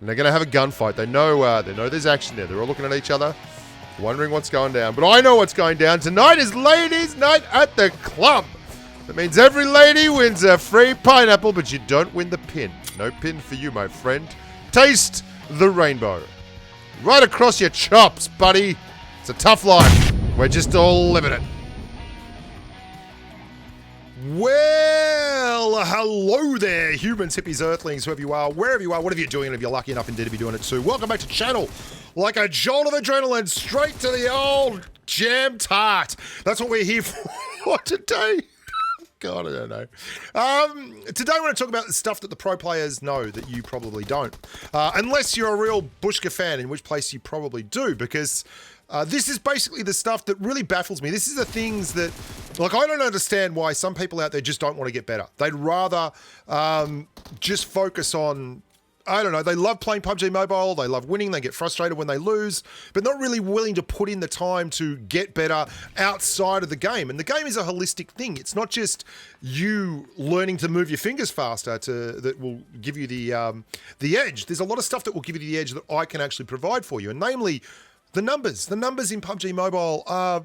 And they're going to have a gunfight. They know there's action there. They're all looking at each other, wondering what's going down. But I know what's going down. Tonight is ladies' night at the club. That means every lady wins a free pineapple, but you don't win the pin. No pin for you, my friend. Taste the rainbow. Right across your chops, buddy. It's a tough life. We're just all living it. Well, hello there, humans, hippies, earthlings, whoever you are, wherever you are, whatever you're doing, and if you're lucky enough indeed to be doing it too. Welcome back to channel. Like a jolt of adrenaline, straight to the old jam tart. That's what we're here for today. God, I don't know. Today I want to talk about the stuff that the pro players know that you probably don't. Unless you're a real Bushka fan, in which place you probably do, because this is basically the stuff that really baffles me. This is the things that, like, I don't understand why some people out there just don't want to get better. They'd rather just focus on, I don't know, they love playing PUBG Mobile, they love winning, they get frustrated when they lose, but not really willing to put in the time to get better outside of the game. And the game is a holistic thing. It's not just you learning to move your fingers faster that will give you the edge. There's a lot of stuff that will give you the edge that I can actually provide for you, and namely the numbers. The numbers in PUBG Mobile are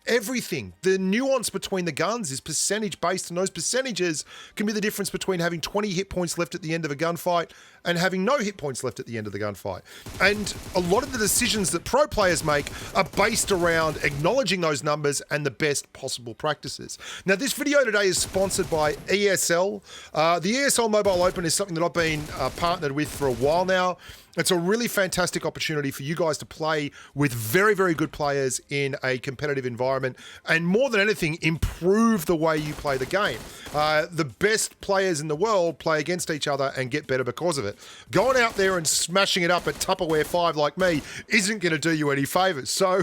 everything. The nuance between the guns is percentage based, and those percentages can be the difference between having 20 hit points left at the end of a gunfight and having no hit points left at the end of the gunfight. And a lot of the decisions that pro players make are based around acknowledging those numbers and the best possible practices. Now, this video today is sponsored by ESL. The ESL Mobile Open is something that I've been partnered with for a while now. It's a really fantastic opportunity for you guys to play with very, very good players in a competitive environment, and more than anything, improve the way you play the game. The best players in the world play against each other and get better because of it. Going out there and smashing it up at Tupperware 5 like me isn't going to do you any favours. So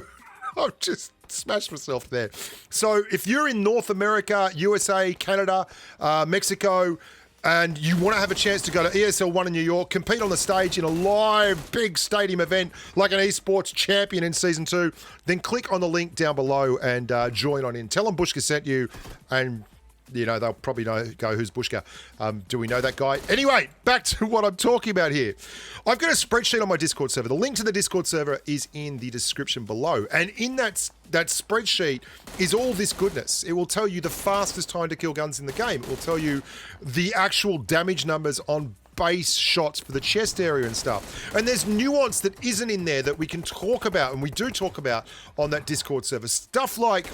I've just smashed myself there. So if you're in North America, USA, Canada, Mexico, and you want to have a chance to go to ESL 1 in New York, compete on the stage in a live big stadium event like an esports champion in Season 2, then click on the link down below and join on in. Tell them Bushka sent you, and you know, they'll probably go, who's Bushka? Do we know that guy? Anyway, back to what I'm talking about here. I've got a spreadsheet on my Discord server. The link to the Discord server is in the description below. And in that spreadsheet is all this goodness. It will tell you the fastest time to kill guns in the game. It will tell you the actual damage numbers on base shots for the chest area and stuff. And there's nuance that isn't in there that we can talk about, and we do talk about on that Discord server. Stuff like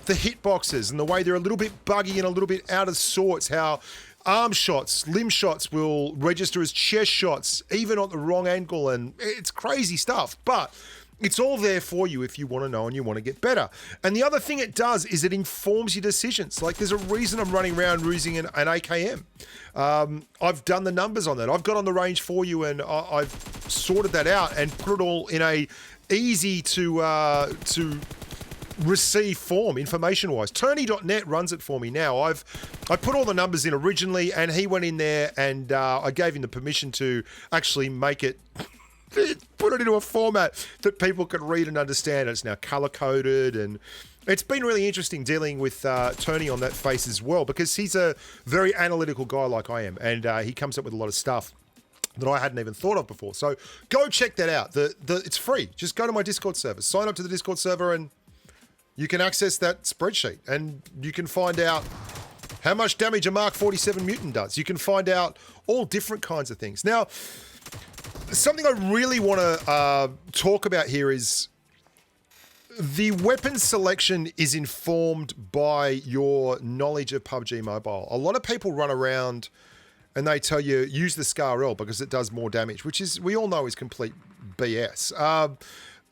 the hitboxes and the way they're a little bit buggy and a little bit out of sorts, how arm shots, limb shots will register as chest shots, even on the wrong angle, and it's crazy stuff. But it's all there for you if you want to know and you want to get better. And the other thing it does is it informs your decisions. Like, there's a reason I'm running around using an AKM. I've done the numbers on that. I've got on the range for you, and I've sorted that out and put it all in a easy to receive form information-wise. Turney.net runs it for me now. I put all the numbers in originally, and he went in there, and I gave him the permission to actually make it, put it into a format that people can read and understand. It's now color-coded, and it's been really interesting dealing with Turney on that face as well, because he's a very analytical guy like I am, and he comes up with a lot of stuff that I hadn't even thought of before. So go check that out. It's free. Just go to my Discord server, sign up to the Discord server, and you can access that spreadsheet, and you can find out how much damage a Mark 47 mutant does. You can find out all different kinds of things. Now, something I really want to talk about here is the weapon selection is informed by your knowledge of PUBG Mobile. A lot of people run around and they tell you, use the Scar-L because it does more damage, which is, we all know, is complete BS.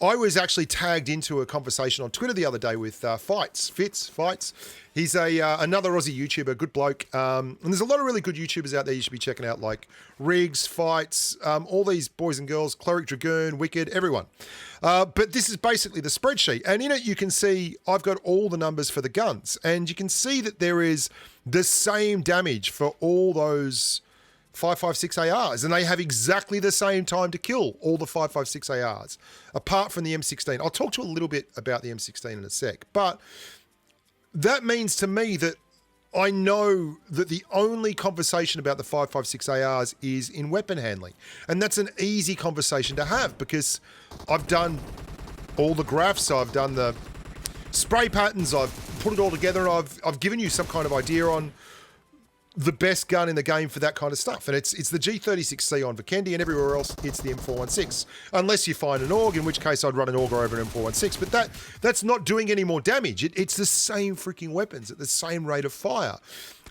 I was actually tagged into a conversation on Twitter the other day with Fitz. He's another Aussie YouTuber, good bloke. And there's a lot of really good YouTubers out there you should be checking out, like Riggs, Fights, all these boys and girls, Cleric Dragoon, Wicked, everyone. But this is basically the spreadsheet. And in it, you can see I've got all the numbers for the guns. And you can see that there is the same damage for all those 5.56 ARs, and they have exactly the same time to kill, all the 5.56 ARs, apart from the M16. I'll talk to you a little bit about the M16 in a sec, but that means to me that I know that the only conversation about the 5.56 ARs is in weapon handling. And that's an easy conversation to have because I've done all the graphs, I've done the spray patterns, I've put it all together, I've given you some kind of idea on the best gun in the game for that kind of stuff. And it's the G36C on Vikendi, and everywhere else it's the M416. Unless you find an AUG, in which case I'd run an AUG over an M416. But that's not doing any more damage. It's the same freaking weapons at the same rate of fire.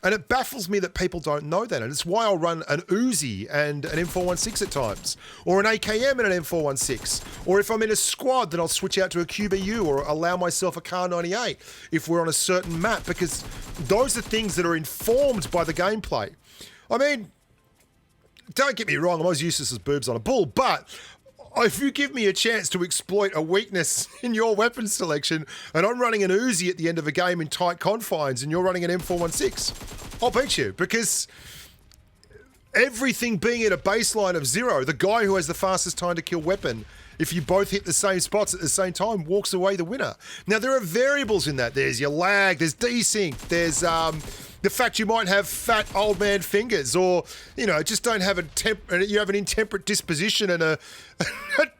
And it baffles me that people don't know that. And it's why I'll run an Uzi and an M416 at times, or an AKM and an M416. Or if I'm in a squad, then I'll switch out to a QBU or allow myself a Kar 98 if we're on a certain map, because those are things that are informed by the gameplay. I mean, don't get me wrong, I'm always useless as boobs on a bull, but if you give me a chance to exploit a weakness in your weapon selection and I'm running an Uzi at the end of a game in tight confines and you're running an M416, I'll beat you, because everything being at a baseline of 0, the guy who has the fastest time to kill weapon, if you both hit the same spots at the same time, walks away the winner. Now, there are variables in that. There's your lag, there's desync, there's the fact you might have fat old man fingers, or, you know, just don't have you have an intemperate disposition and a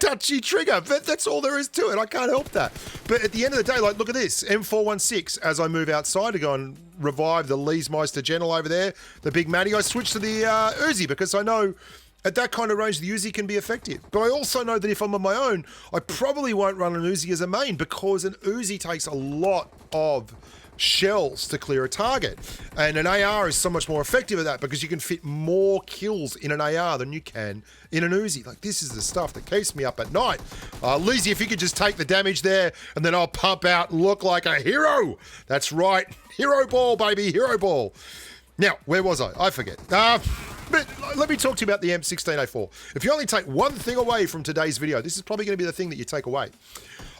touchy trigger. That's all there is to it. I can't help that. But at the end of the day, like, look at this. M416, as I move outside to go and revive the Leesmeister General over there, the big Matty, I switch to the Uzi because I know at that kind of range, the Uzi can be effective. But I also know that if I'm on my own, I probably won't run an Uzi as a main, because an Uzi takes a lot of shells to clear a target. And an AR is so much more effective at that because you can fit more kills in an AR than you can in an Uzi. Like, this is the stuff that keeps me up at night. Lizzie, if you could just take the damage there and then I'll pump out, look like a hero. That's right. Hero ball, baby. Hero ball. Now, where was I? I forget. But let me talk to you about the M16A4. If you only take one thing away from today's video, this is probably going to be the thing that you take away.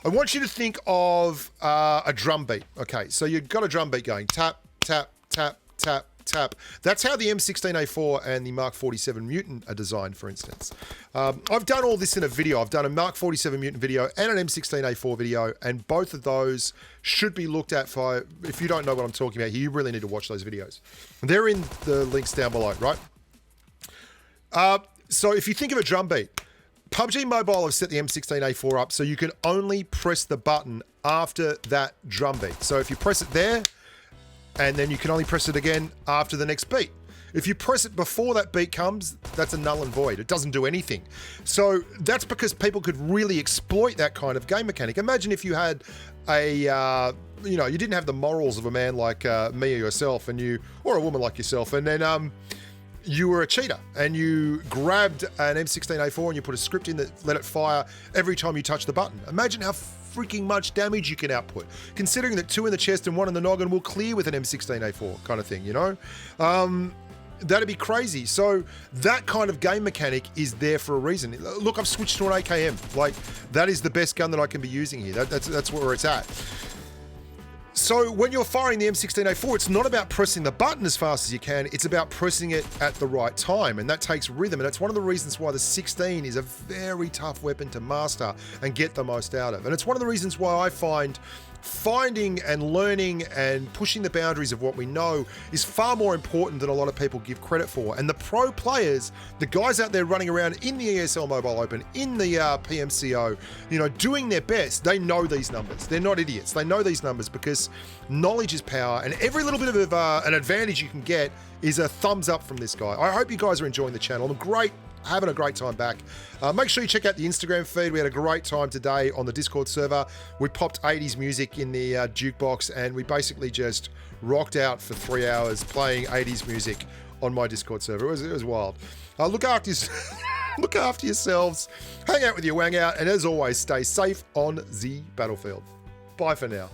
I want you to think of a drum beat. Okay, so you've got a drum beat going. Tap, tap, tap, tap, tap. That's how the M16A4 and the Mark 47 Mutant are designed, for instance. I've done all this in a video. I've done a Mark 47 Mutant video and an M16A4 video, and both of those should be looked at for, if you don't know what I'm talking about here, you really need to watch those videos. They're in the links down below, right? So if you think of a drum beat, PUBG Mobile have set the M16A4 up so you can only press the button after that drum beat. So if you press it there, and then you can only press it again after the next beat. If you press it before that beat comes, that's a null and void. It doesn't do anything. So that's because people could really exploit that kind of game mechanic. Imagine if you had you didn't have the morals of a man like me or yourself, or a woman like yourself, and then you were a cheater and you grabbed an M16A4 and you put a script in that let it fire every time you touch the button. Imagine how freaking much damage you can output, considering that 2 in the chest and 1 in the noggin will clear with an M16A4 kind of thing, you know? That'd be crazy. So that kind of game mechanic is there for a reason. Look, I've switched to an AKM. Like, that is the best gun that I can be using here. That's where it's at. So when you're firing the M16A4, it's not about pressing the button as fast as you can, it's about pressing it at the right time, and that takes rhythm, and it's one of the reasons why the 16 is a very tough weapon to master and get the most out of. And it's one of the reasons why I find finding and learning and pushing the boundaries of what we know is far more important than a lot of people give credit for. And the pro players, the guys out there running around in the ESL Mobile Open, in the PMCO, doing their best, they know these numbers. They're not idiots. They know these numbers because knowledge is power, and every little bit of an advantage you can get is a thumbs up from this guy. I hope you guys are enjoying the channel. Having a great time back. Make sure you check out the Instagram feed. We had a great time today on the Discord server. We popped 80s music in the jukebox, and we basically just rocked out for 3 hours playing 80s music on my Discord server. It was wild. Look after look after yourselves. Hang out with your wang out, and as always, stay safe on the battlefield. Bye for now.